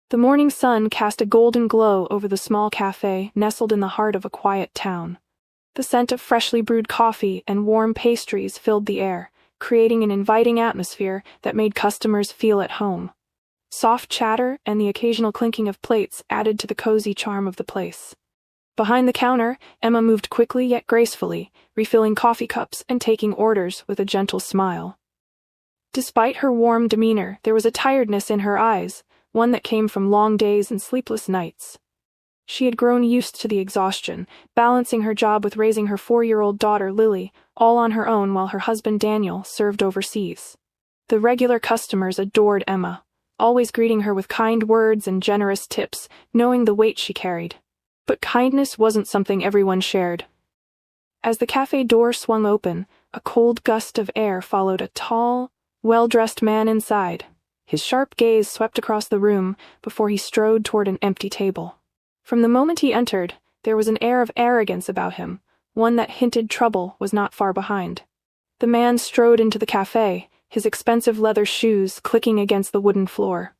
The morning sun cast a golden glow over the small cafe nestled in the heart of a quiet town. The scent of freshly brewed coffee and warm pastries filled the air, creating an inviting atmosphere that made customers feel at home. Soft chatter and the occasional clinking of plates added to the cozy charm of the place. Behind the counter, Emma moved quickly yet gracefully, refilling coffee cups and taking orders with a gentle smile. Despite her warm demeanor, there was a tiredness in her eyes, one that came from long days and sleepless nights. She had grown used to the exhaustion, balancing her job with raising her 4-year-old daughter Lily, all on her own while her husband Daniel served overseas. The regular customers adored Emma, always greeting her with kind words and generous tips, knowing the weight she carried. But kindness wasn't something everyone shared. As the cafe door swung open, a cold gust of air followed a tall, well-dressed man inside. His sharp gaze swept across the room before he strode toward an empty table. From the moment he entered, there was an air of arrogance about him, one that hinted trouble was not far behind. The man strode into the cafe, his expensive leather shoes clicking against the wooden floor.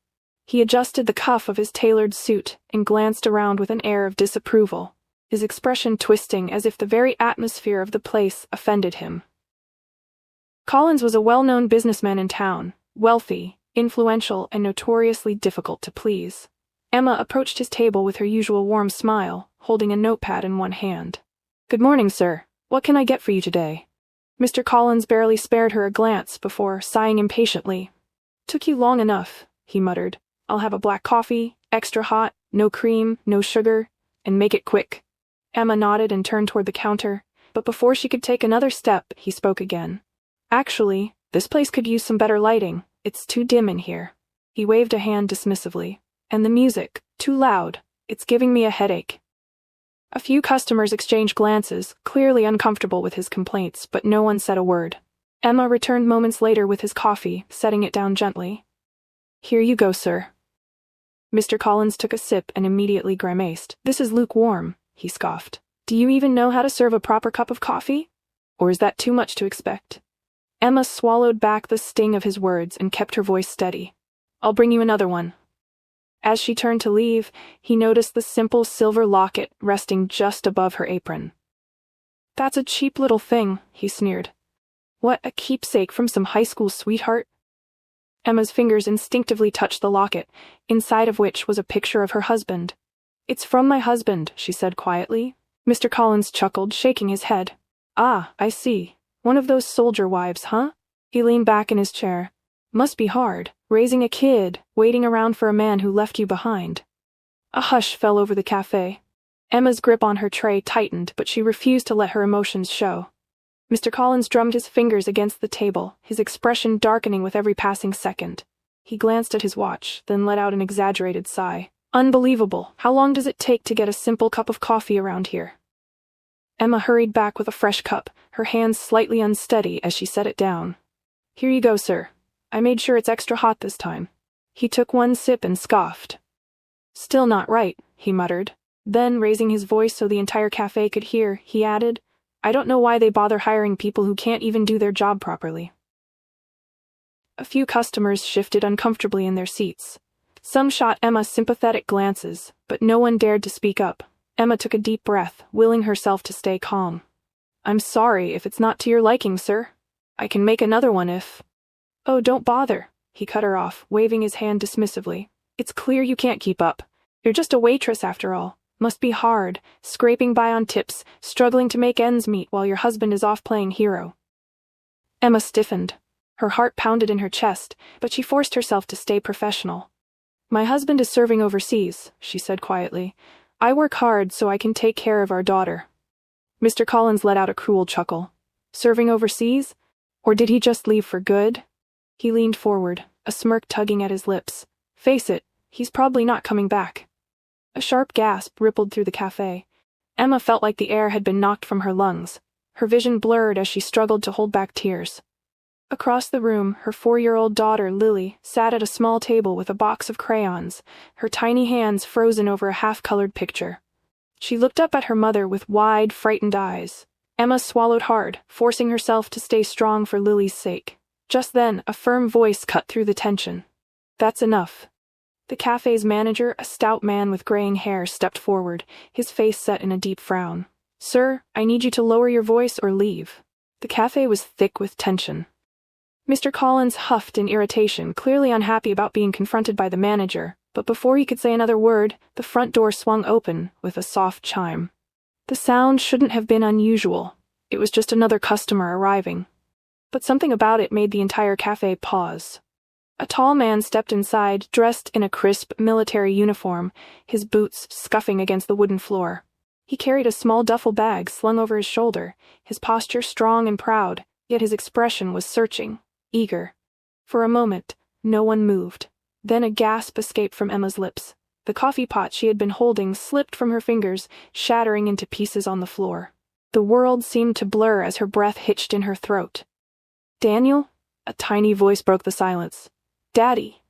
He adjusted the cuff of his tailored suit and glanced around with an air of disapproval, his expression twisting as if the very atmosphere of the place offended him. Collins was a well-known businessman in town, wealthy, influential, and notoriously difficult to please. Emma approached his table with her usual warm smile, holding a notepad in one hand. "Good morning, sir. What can I get for you today?" Mr. Collins barely spared her a glance before sighing impatiently. "Took you long enough," he muttered. "I'll have a black coffee, extra hot, no cream, no sugar, and make it quick." Emma nodded and turned toward the counter, but before she could take another step, he spoke again. "Actually, this place could use some better lighting. It's too dim in here." He waved a hand dismissively. "And the music, too loud. It's giving me a headache." A few customers exchanged glances, clearly uncomfortable with his complaints, but no one said a word. Emma returned moments later with his coffee, setting it down gently. "Here you go, sir." Mr. Collins took a sip and immediately grimaced. "This is lukewarm," he scoffed. "Do you even know how to serve a proper cup of coffee? Or is that too much to expect?" Emma swallowed back the sting of his words and kept her voice steady. "I'll bring you another one." As she turned to leave, he noticed the simple silver locket resting just above her apron. "That's a cheap little thing," he sneered. "What, a keepsake from some high school sweetheart?" Emma's fingers instinctively touched the locket, inside of which was a picture of her husband. "It's from my husband," she said quietly. Mr. Collins chuckled, shaking his head. "Ah, I see. One of those soldier wives, huh?" He leaned back in his chair. "Must be hard, raising a kid, waiting around for a man who left you behind." A hush fell over the cafe. Emma's grip on her tray tightened, but she refused to let her emotions show. Mr. Collins drummed his fingers against the table, his expression darkening with every passing second. He glanced at his watch, then let out an exaggerated sigh. "Unbelievable. How long does it take to get a simple cup of coffee around here?" Emma hurried back with a fresh cup, her hands slightly unsteady as she set it down. "Here you go, sir. I made sure it's extra hot this time." He took one sip and scoffed. "Still not right," he muttered. Then, raising his voice so the entire cafe could hear, he added, "I don't know why they bother hiring people who can't even do their job properly." A few customers shifted uncomfortably in their seats. Some shot Emma sympathetic glances, but no one dared to speak up. Emma took a deep breath, willing herself to stay calm. "I'm sorry if it's not to your liking, sir. I can make another one if—" "Oh, don't bother," he cut her off, waving his hand dismissively. "It's clear you can't keep up. You're just a waitress after all. Must be hard, scraping by on tips, struggling to make ends meet while your husband is off playing hero." Emma stiffened. Her heart pounded in her chest, but she forced herself to stay professional. "My husband is serving overseas," she said quietly. "I work hard so I can take care of our daughter." Mr. Collins let out a cruel chuckle. "Serving overseas? Or did he just leave for good?" He leaned forward, a smirk tugging at his lips. "Face it, he's probably not coming back." A sharp gasp rippled through the cafe. Emma felt like the air had been knocked from her lungs. Her vision blurred as she struggled to hold back tears. Across the room, her 4-year-old daughter, Lily, sat at a small table with a box of crayons, her tiny hands frozen over a half-colored picture. She looked up at her mother with wide, frightened eyes. Emma swallowed hard, forcing herself to stay strong for Lily's sake. Just then, a firm voice cut through the tension. "That's enough." The cafe's manager, a stout man with graying hair, stepped forward, his face set in a deep frown. "Sir, I need you to lower your voice or leave." The cafe was thick with tension. Mr. Collins huffed in irritation, clearly unhappy about being confronted by the manager, but before he could say another word, the front door swung open with a soft chime. The sound shouldn't have been unusual. It was just another customer arriving. But something about it made the entire cafe pause. A tall man stepped inside, dressed in a crisp military uniform, his boots scuffing against the wooden floor. He carried a small duffel bag slung over his shoulder, his posture strong and proud, yet his expression was searching, eager. For a moment, no one moved. Then a gasp escaped from Emma's lips. The coffee pot she had been holding slipped from her fingers, shattering into pieces on the floor. The world seemed to blur as her breath hitched in her throat. "Daniel?" A tiny voice broke the silence. "Daddy."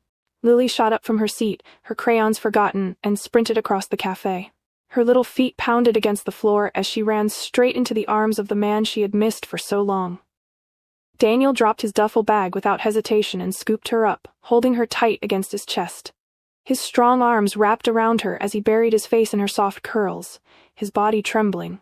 Lily shot up from her seat, her crayons forgotten, and sprinted across the cafe. Her little feet pounded against the floor as she ran straight into the arms of the man she had missed for so long. Daniel dropped his duffel bag without hesitation and scooped her up, holding her tight against his chest. His strong arms wrapped around her as he buried his face in her soft curls, his body trembling.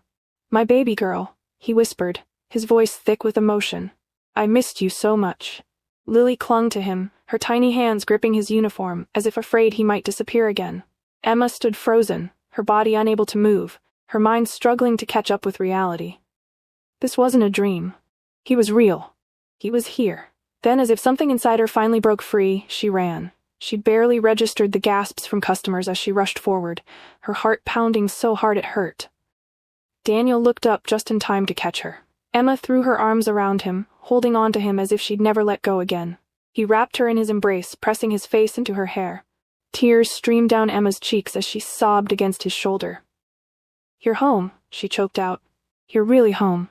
"My baby girl," he whispered, his voice thick with emotion. "I missed you so much." Lily clung to him, her tiny hands gripping his uniform, as if afraid he might disappear again. Emma stood frozen, her body unable to move, her mind struggling to catch up with reality. This wasn't a dream. He was real. He was here. Then, as if something inside her finally broke free, she ran. She barely registered the gasps from customers as she rushed forward, her heart pounding so hard it hurt. Daniel looked up just in time to catch her. Emma threw her arms around him, holding on to him as if she'd never let go again. He wrapped her in his embrace, pressing his face into her hair. Tears streamed down Emma's cheeks as she sobbed against his shoulder. "You're home," she choked out. "You're really home."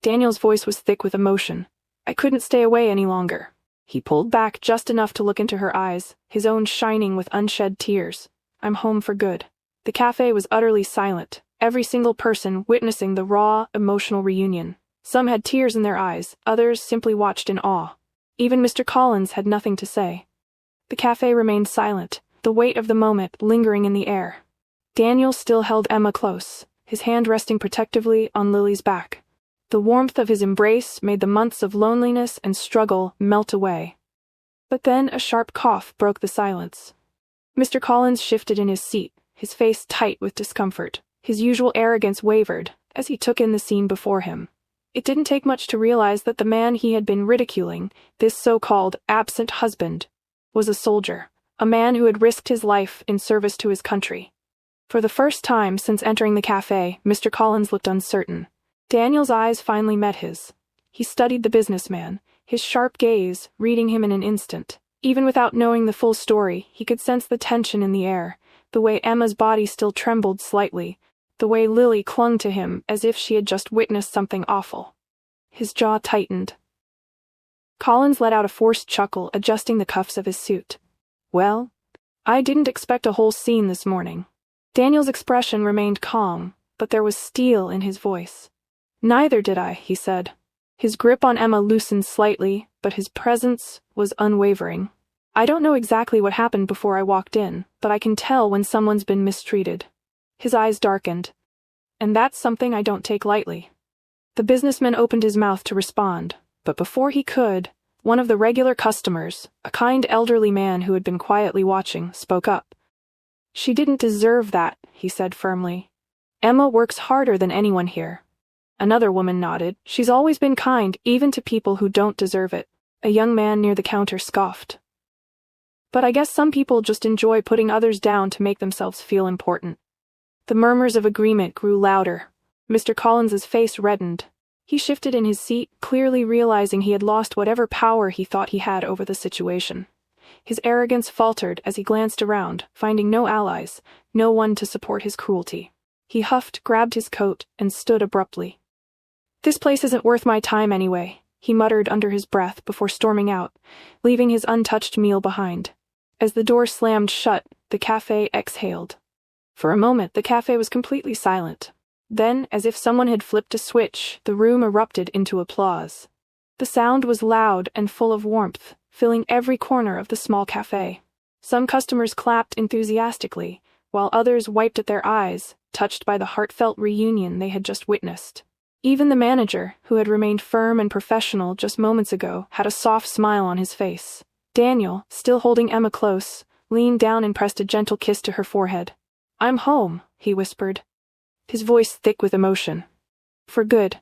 Daniel's voice was thick with emotion. "I couldn't stay away any longer." He pulled back just enough to look into her eyes, his own shining with unshed tears. "I'm home for good." The cafe was utterly silent, every single person witnessing the raw, emotional reunion. Some had tears in their eyes, others simply watched in awe. Even Mr. Collins had nothing to say. The cafe remained silent, the weight of the moment lingering in the air. Daniel still held Emma close, his hand resting protectively on Lily's back. The warmth of his embrace made the months of loneliness and struggle melt away. But then a sharp cough broke the silence. Mr. Collins shifted in his seat, his face tight with discomfort. His usual arrogance wavered as he took in the scene before him. It didn't take much to realize that the man he had been ridiculing, this so-called absent husband, was a soldier, a man who had risked his life in service to his country. For the first time since entering the cafe, Mr. Collins looked uncertain. Daniel's eyes finally met his. He studied the businessman, his sharp gaze reading him in an instant. Even without knowing the full story, he could sense the tension in the air, the way Emma's body still trembled slightly, the way Lily clung to him as if she had just witnessed something awful. His jaw tightened. Collins let out a forced chuckle, adjusting the cuffs of his suit. "Well, I didn't expect a whole scene this morning." Daniel's expression remained calm, but there was steel in his voice. "Neither did I," he said. His grip on Emma loosened slightly, but his presence was unwavering. "I don't know exactly what happened before I walked in, but I can tell when someone's been mistreated." His eyes darkened. "And that's something I don't take lightly." The businessman opened his mouth to respond, but before he could, one of the regular customers, a kind elderly man who had been quietly watching, spoke up. "She didn't deserve that," he said firmly. "Emma works harder than anyone here." Another woman nodded. "She's always been kind, even to people who don't deserve it." A young man near the counter scoffed. "But I guess some people just enjoy putting others down to make themselves feel important." The murmurs of agreement grew louder. Mr. Collins's face reddened. He shifted in his seat, clearly realizing he had lost whatever power he thought he had over the situation. His arrogance faltered as he glanced around, finding no allies, no one to support his cruelty. He huffed, grabbed his coat, and stood abruptly. "This place isn't worth my time anyway," he muttered under his breath before storming out, leaving his untouched meal behind. As the door slammed shut, the cafe exhaled. For a moment, the cafe was completely silent. Then, as if someone had flipped a switch, the room erupted into applause. The sound was loud and full of warmth, filling every corner of the small cafe. Some customers clapped enthusiastically, while others wiped at their eyes, touched by the heartfelt reunion they had just witnessed. Even the manager, who had remained firm and professional just moments ago, had a soft smile on his face. Daniel, still holding Emma close, leaned down and pressed a gentle kiss to her forehead. "I'm home," he whispered, his voice thick with emotion. "For good."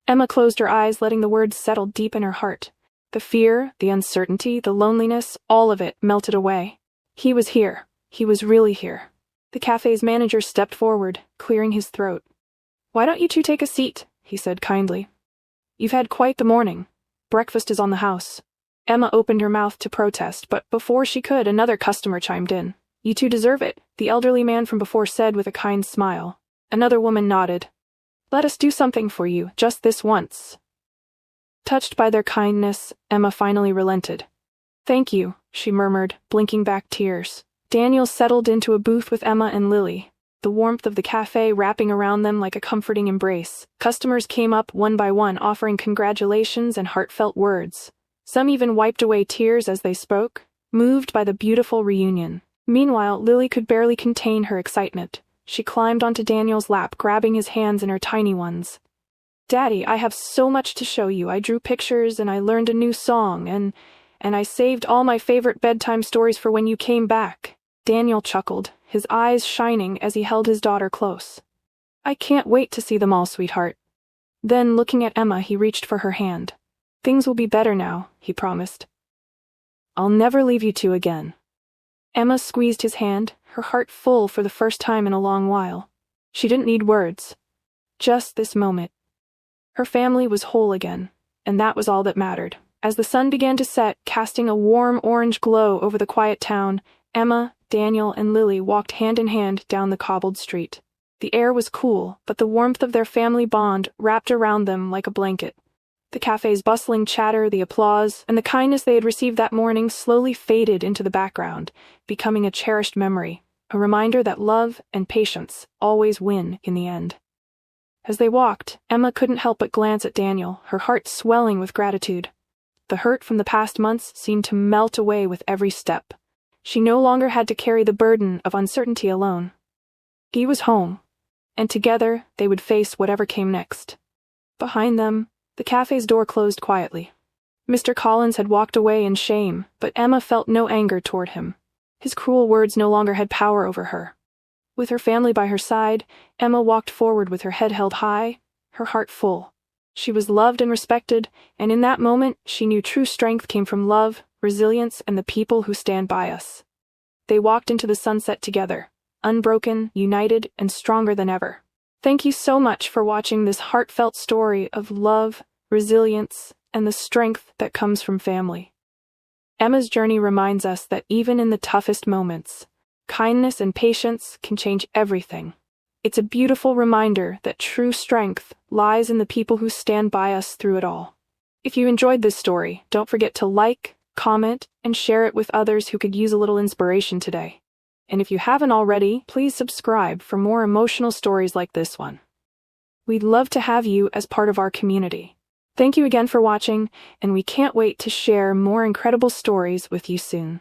Emma closed her eyes, letting the words settle deep in her heart. The fear, the uncertainty, the loneliness, all of it melted away. He was here. He was really here. The cafe's manager stepped forward, clearing his throat. "Why don't you two take a seat?" he said kindly. "You've had quite the morning. Breakfast is on the house." Emma opened her mouth to protest, but before she could, another customer chimed in. "You two deserve it," the elderly man from before said with a kind smile. Another woman nodded. "Let us do something for you, just this once." Touched by their kindness, Emma finally relented. "Thank you," she murmured, blinking back tears. Daniel settled into a booth with Emma and Lily, the warmth of the cafe wrapping around them like a comforting embrace. Customers came up one by one, offering congratulations and heartfelt words. Some even wiped away tears as they spoke, moved by the beautiful reunion. Meanwhile, Lily could barely contain her excitement. She climbed onto Daniel's lap, grabbing his hands in her tiny ones. "Daddy, I have so much to show you. I drew pictures and I learned a new song and I saved all my favorite bedtime stories for when you came back." Daniel chuckled, his eyes shining as he held his daughter close. "I can't wait to see them all, sweetheart." Then, looking at Emma, he reached for her hand. "Things will be better now," he promised. "I'll never leave you two again." Emma squeezed his hand, her heart full for the first time in a long while. She didn't need words. Just this moment. Her family was whole again, and that was all that mattered. As the sun began to set, casting a warm orange glow over the quiet town, Emma, Daniel, and Lily walked hand in hand down the cobbled street. The air was cool, but the warmth of their family bond wrapped around them like a blanket. The cafe's bustling chatter, the applause, and the kindness they had received that morning slowly faded into the background, becoming a cherished memory, a reminder that love and patience always win in the end. As they walked, Emma couldn't help but glance at Daniel, her heart swelling with gratitude. The hurt from the past months seemed to melt away with every step. She no longer had to carry the burden of uncertainty alone. He was home, and together they would face whatever came next. Behind them, the cafe's door closed quietly. Mr. Collins had walked away in shame, but Emma felt no anger toward him. His cruel words no longer had power over her. With her family by her side, Emma walked forward with her head held high, her heart full. She was loved and respected, and in that moment she knew true strength came from love, resilience, and the people who stand by us. They walked into the sunset together, unbroken, united, and stronger than ever. Thank you so much for watching this heartfelt story of love, resilience, and the strength that comes from family. Emma's journey reminds us that even in the toughest moments, kindness and patience can change everything. It's a beautiful reminder that true strength lies in the people who stand by us through it all. If you enjoyed this story, don't forget to like, comment, and share it with others who could use a little inspiration today. And if you haven't already, please subscribe for more emotional stories like this one. We'd love to have you as part of our community. Thank you again for watching, and we can't wait to share more incredible stories with you soon.